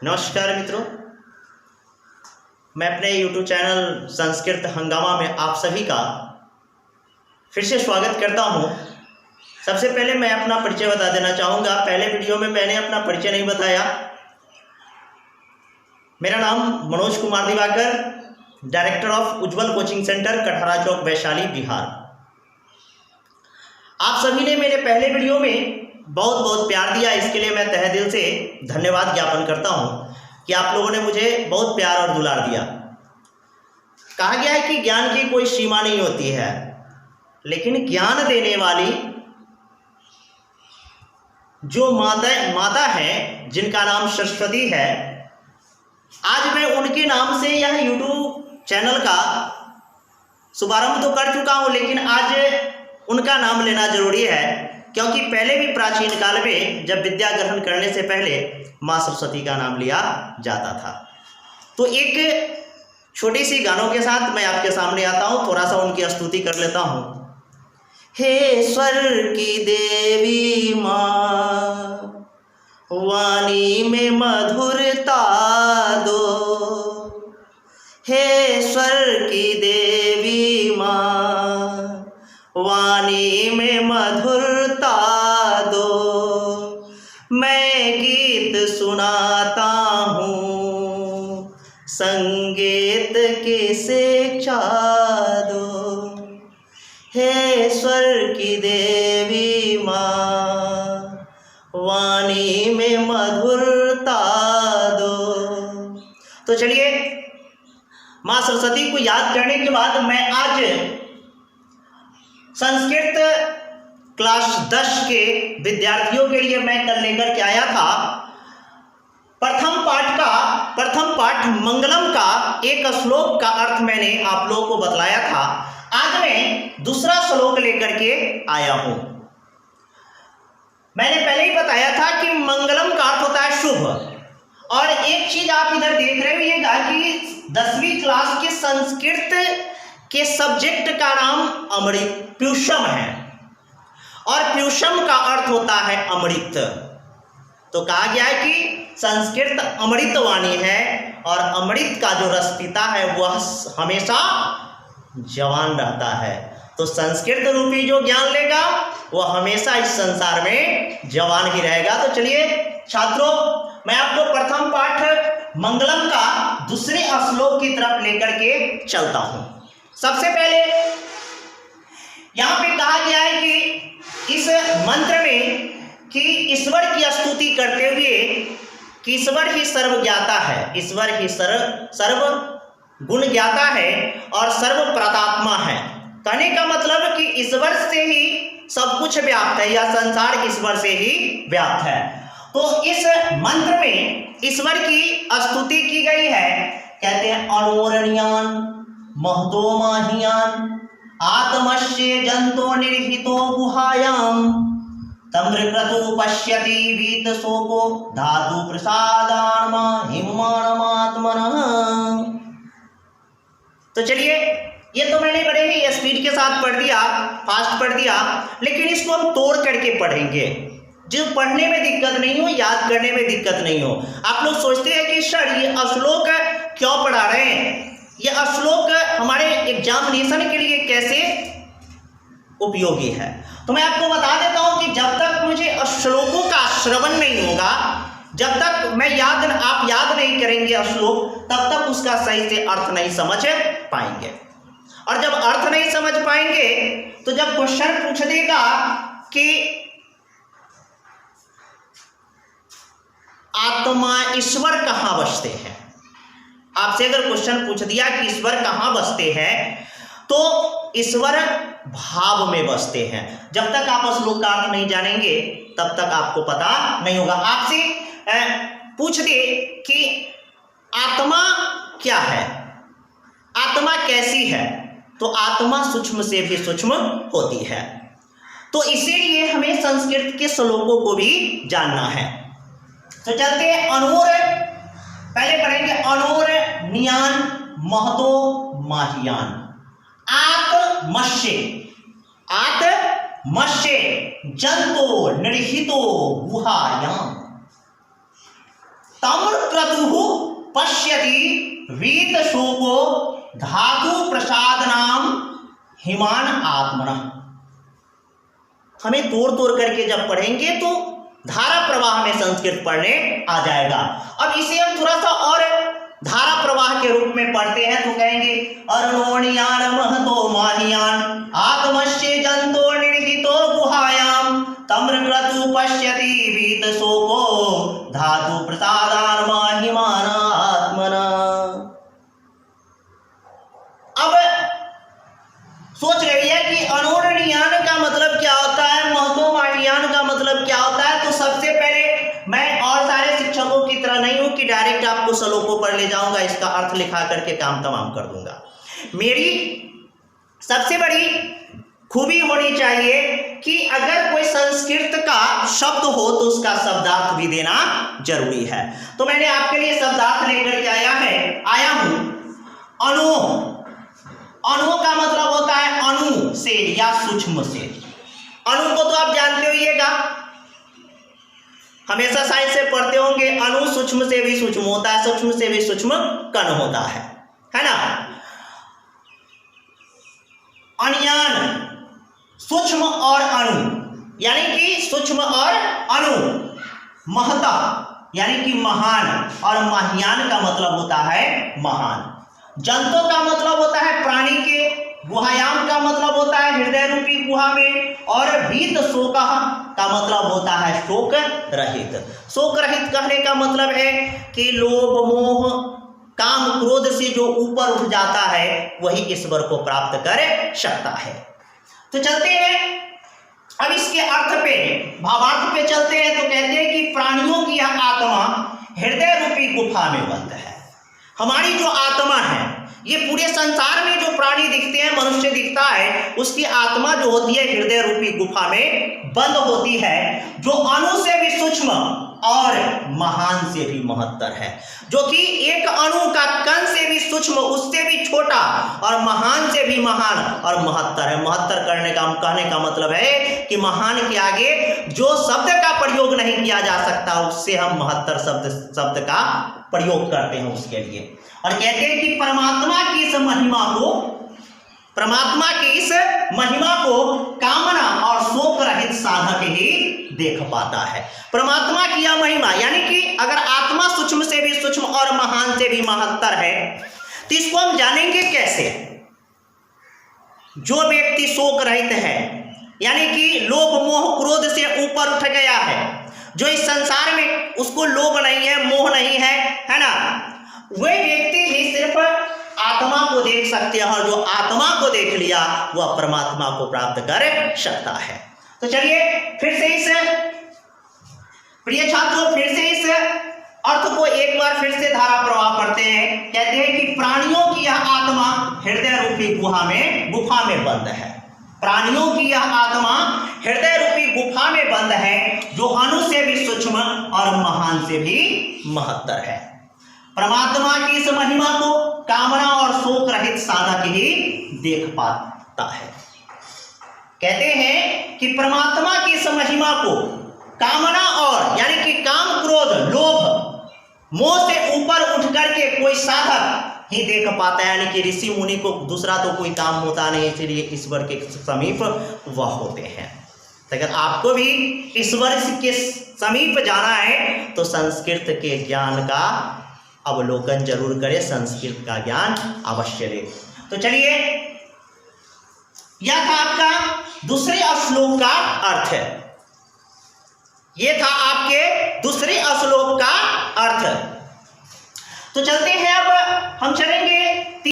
नमस्कार मित्रों, मैं अपने YouTube चैनल संस्कृत हंगामा में आप सभी का फिर से स्वागत करता हूं। सबसे पहले मैं अपना परिचय बता देना चाहूँगा। पहले वीडियो में मैंने अपना परिचय नहीं बताया। मेरा नाम Manoj Kumar Diwakar, director of Ujjwal coaching centre, Katahara Chowk, Vaishali, Bihar. आप सभी ने मेरे पहले वीडियो में बहुत बहुत प्यार दिया, इसके लिए मैं तहे दिल से धन्यवाद ज्ञापन करता हूं कि आप लोगों ने मुझे बहुत प्यार और दुलार दिया। कहा गया है कि ज्ञान की कोई सीमा नहीं होती है, लेकिन ज्ञान देने वाली जो माता है, जिनका नाम सरस्वती है, आज मैं उनके नाम से यह यूट्यूब चैनल का शुभारंभ तो कर चुका हूं, लेकिन आज उनका नाम लेना जरूरी है, क्योंकि पहले भी प्राचीन काल में जब विद्या ग्रहण करने से पहले माँ सरस्वती का नाम लिया जाता था। तो एक छोटी सी गानों के साथ मैं आपके सामने आता हूँ, थोड़ा सा उनकी स्तुति कर लेता हूँ। हे स्वर की देवी माँ, वाणी में मधुरता दो। हे स्वर की देवी माँ, वाणी में मधुरता दो। मैं गीत सुनाता हूँ, संगीत की शिक्षा दो। हे स्वर की देवी माँ, वाणी में मधुरता दो। तो चलिए, माँ सरस्वती को याद करने के बाद मैं आज संस्कृत क्लास 10 के विद्यार्थियों के लिए मैं कल लेकर के आया था प्रथम पाठ मंगलम का एक श्लोक का अर्थ मैंने आप लोगों को बतलाया था। आज मैं दूसरा श्लोक लेकर के आया हूं। मैंने पहले ही बताया था कि मंगलम का अर्थ होता है शुभ, और एक चीज आप इधर देख रहे होइएगा कि 10वीं क्लास के संस्कृत के सब्जेक्ट का नाम अमृत प्यूषम है, और प्यूषम का अर्थ होता है अमृत। तो कहा गया है कि संस्कृत अमृत वाणी है, और अमृत का जो रस पीता है वह हमेशा जवान रहता है। तो संस्कृत रूपी जो ज्ञान लेगा वह हमेशा इस संसार में जवान ही रहेगा। तो चलिए छात्रों, मैं आपको प्रथम पाठ मंगलम का दूसरे श्लोक की तरफ लेकर के चलता हूं। सबसे पहले यहां पे कहा गया है कि इस मंत्र में कि ईश्वर की स्तुति करते हुए कि ईश्वर ही सर्व ज्ञाता है, ईश्वर ही सर्व गुण ज्ञाता है और सर्व प्रतात्मा है। कहने का मतलब कि ईश्वर से ही सब कुछ व्याप्त है, या संसार ईश्वर से ही व्याप्त है। तो इस मंत्र में ईश्वर की स्तुति की गई है। कहते हैं अणोरणीयान महतो माहियान आत्मस्य जंतो निर्हितो गुहायाम तम्रक्रतु पश्यति वीत शोको धातु प्रसादानमा हिममानमात्मनः। तो चलिए, ये तो मैंने बड़े ही स्पीड के साथ पढ़ दिया, फास्ट पढ़ दिया, लेकिन इसको हम तोड़ करके पढ़ेंगे, जो पढ़ने में दिक्कत नहीं हो, याद करने में दिक्कत नहीं हो। आप लोग सोचते हैं कि सर ये श्लोक क्यों पढ़ा रहे हैं, यह श्लोक हमारे एग्जामिनेशन के लिए कैसे उपयोगी है। तो मैं आपको बता देता हूं कि जब तक मुझे श्लोकों का श्रवण नहीं होगा, जब तक आप याद नहीं करेंगे श्लोक, तब तक उसका सही से अर्थ नहीं समझ पाएंगे। और जब अर्थ नहीं समझ पाएंगे तो जब क्वेश्चन पूछ देगा कि आत्मा ईश्वर कहां बसते हैं, आपसे अगर क्वेश्चन पूछ दिया कि ईश्वर कहां बसते हैं, तो ईश्वर भाव में बसते हैं। जब तक आप श्लोक का अर्थ नहीं जानेंगे तब तक आपको पता नहीं होगा। आपसे पूछ दे कि आत्मा क्या है, आत्मा कैसी है, तो आत्मा सूक्ष्म से भी सूक्ष्म होती है। तो इसीलिए हमें संस्कृत के श्लोकों को भी जानना है। तो चलते हैं अणोर, पहले पढ़ेंगे अणोर नियान महतो माहियान आत्मस्य जंतो निर्हितो गुहायाम। तम्र क्रतुः पश्यति वीत शोको धातु प्रसादनाम हिमान आत्मनः। हमें तोड़ तोड़ करके जब पढ़ेंगे तो धारा प्रवाह में संस्कृत पढ़ने आ जाएगा। अब इसे हम थोड़ा सा और धारा प्रवाह के रूप में पढ़ते हैं तो कहेंगे अरुणोणियान महतो माहियान आत्मस्य जंतो निर्हितो गुहायाम तम्रक्रतु पश्यति वीत शोको धातु प्रसादान माहिमान आत्मना। अब सोच रही है कि अनोरणीयान का मतलब क्या होता है, महतो माहियान का मतलब क्या होता है। तो सबसे पहले मैं और सारे शिक्षकों की तरह नहीं हूं कि डायरेक्ट आपको श्लोकों पर ले जाऊंगा, इसका अर्थ लिखा करके काम तमाम कर दूंगा। मेरी सबसे बड़ी खूबी होनी चाहिए कि अगर कोई संस्कृत का शब्द हो तो उसका शब्दार्थ भी देना जरूरी है। तो मैंने आपके लिए शब्दार्थ लेकर के आया हूं अणु। अणु का मतलब होता है अणु से या सूक्ष्म से। अणु को तो आप जानते होइएगा, हमेशा साइंस से पढ़ते होंगे। अणु सूक्ष्म से भी सूक्ष्म होता है, सूक्ष्म से भी सूक्ष्म कण होता है ना। अणियान सूक्ष्म और अणु यानी कि सूक्ष्म और अणु, महता यानी कि महान, और माह्यान का मतलब होता है महान। जंतु का मतलब होता है प्राणी के, गुहायाम का मतलब होता है हृदय रूपी गुहा में, और भीत शोका का मतलब होता है शोक रहित। शोक रहित कहने का मतलब है कि लोभ मोह काम क्रोध से जो ऊपर उठ जाता है वही ईश्वर को प्राप्त कर सकता है। तो चलते हैं अब इसके अर्थ पे, भावार्थ पे चलते हैं। तो कहते हैं कि प्राणियों की यह आत्मा हृदय रूपी गुफा में बंद है। हमारी जो आत्मा है, ये पूरे संसार में जो प्राणी दिखते हैं, मनुष्य दिखता है, उसकी आत्मा जो होती है हृदय रूपी गुफा में बंद होती है, जो अणु से भी सूक्ष्म और महान से भी महत्तर है। जो कि एक अणु का कण से भी सूक्ष्म, उससे भी छोटा, और महान से भी महान और महत्तर है। महत्तर कहने का मतलब है कि महान के आगे जो शब्द का प्रयोग नहीं किया जा सकता उससे हम महत्तर शब्द का प्रयोग करते हैं उसके लिए। और कहते हैं कि परमात्मा की इस महिमा को कामना और शोक रहित साधक ही देख पाता है। परमात्मा की यह महिमा यानी कि अगर आत्मा सूक्ष्म से भी सूक्ष्म और महान से भी महत्तर है तो इसको हम जानेंगे कैसे। जो व्यक्ति शोक रहित है यानी कि लोभ मोह क्रोध से ऊपर उठ गया है, जो इस संसार में उसको लोभ नहीं है, मोह नहीं है ना, वह व्यक्ति ही सिर्फ आत्मा को देख सकते हैं, और जो आत्मा को देख लिया वह परमात्मा को प्राप्त कर सकता है। तो चलिए फिर से इस प्रिय छात्रों, फिर से इस अर्थ को एक बार फिर से धारा प्रवाह पढ़ते हैं। कहते हैं कि प्राणियों की यह आत्मा हृदय रूपी गुफा में बंद है। प्राणियों की यह आत्मा हृदय रूपी गुफा में बंद है, जो अणु से भी सूक्ष्म और महान से भी महत्तर है। परमात्मा की इस महिमा को कामना और शोक रहित साधक ही देख पाता है। कहते हैं कि परमात्मा की इस महिमा को कामना और यानी कि काम क्रोध लोभ मोह से ऊपर उठ करके कोई साधक ही देख पाता है। यानी कि ऋषि मुनि को दूसरा तो कोई काम होता नहीं, इसलिए ईश्वर के समीप वह होते हैं। अगर आपको भी ईश्वर के समीप जाना है तो संस्कृत के ज्ञान का अवलोकन जरूर करें, संस्कृत का ज्ञान अवश्य लें। तो चलिए, यह था आपका दूसरे श्लोक का अर्थ है। यह था आपके दूसरे